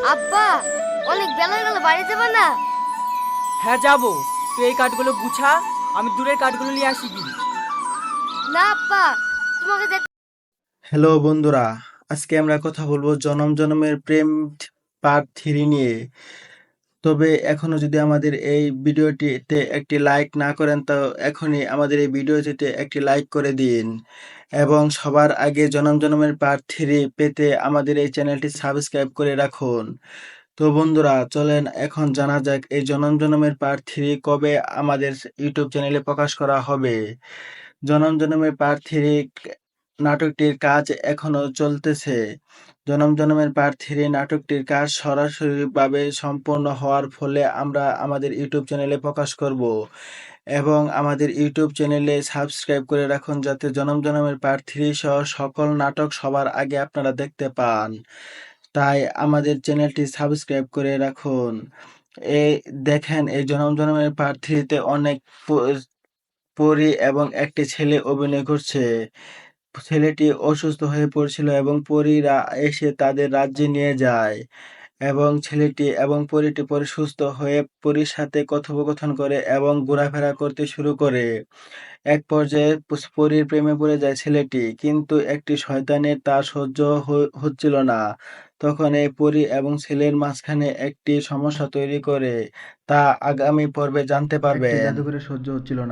আব্বা, অনেক বেলা হয়ে গেল, বাড়ি যাবে না? হ্যাঁ যাবো। তুই এই কাঠগুলো গুছা, আমি দূরের কাঠগুলো নিয়ে আসি কি। না আব্বা, তোমাকে দেখ। হ্যালো বন্ধুরা, আজকে আমরা কথা বলবো জনম জনমের প্রেম পার্ট 3 নিয়ে। তবে এখনো যদি আমাদের এই ভিডিওটিতে একটি লাইক না করেন তো এখনই আমাদের এই ভিডিওটিতে একটি লাইক করে দিন এবং সবার আগে জনম জনমের পার্ট 3 পেতে আমাদের এই চ্যানেলটি সাবস্ক্রাইব করে রাখুন। তো বন্ধুরা চলেন এখন জানা যাক এই জনম জনমের পার্ট 3 কবে আমাদের ইউটিউব চ্যানেলে প্রকাশ করা হবে। জনম জনমের পার্ট 3 নাটকটির কাজ এখনো চলতেছে। জনম জনমের পার্ট 3 নাটকটির কাজ সরাসরিভাবে সম্পন্ন হওয়ার ফলে আমরা আমাদের ইউটিউব চ্যানেলে প্রকাশ করব এবং আমাদের ইউটিউব চ্যানেলে সাবস্ক্রাইব করে রাখুন যাতে জনম জনমের পার্ট 3 সহ সকল নাটক সবার আগে আপনারা দেখতে পান। তাই আমাদের চ্যানেলটি সাবস্ক্রাইব করে রাখুন। এই দেখেন এই জনম জনমের পার্ট 3 তে অনেক পরী এবং একটি ছেলে অভিনয় করছে। ছেলেটি অসুস্থ হয়ে পড়ছিল এবং পরীরা এসে তাদের রাজ্যে নিয়ে যায় এবং ছেলেটি এবং পরীটি পরে সুস্থ হয়ে পরীর সাথে কথোপকথন করে এবং ঘোরাফেরা করতে শুরু করে। এক পর্যায়ে পরীর প্রেমে পড়ে যায় ছেলেটি, কিন্তু একটি শয়তানের তা সহ্য হচ্ছিল না। তখন এই পরী এবং ছেলের মাঝখানে একটি সমস্যা তৈরি করে, তা আগামী পর্বে জানতে পারবেন। একটি জাদুকরের সহ্য হচ্ছিল না।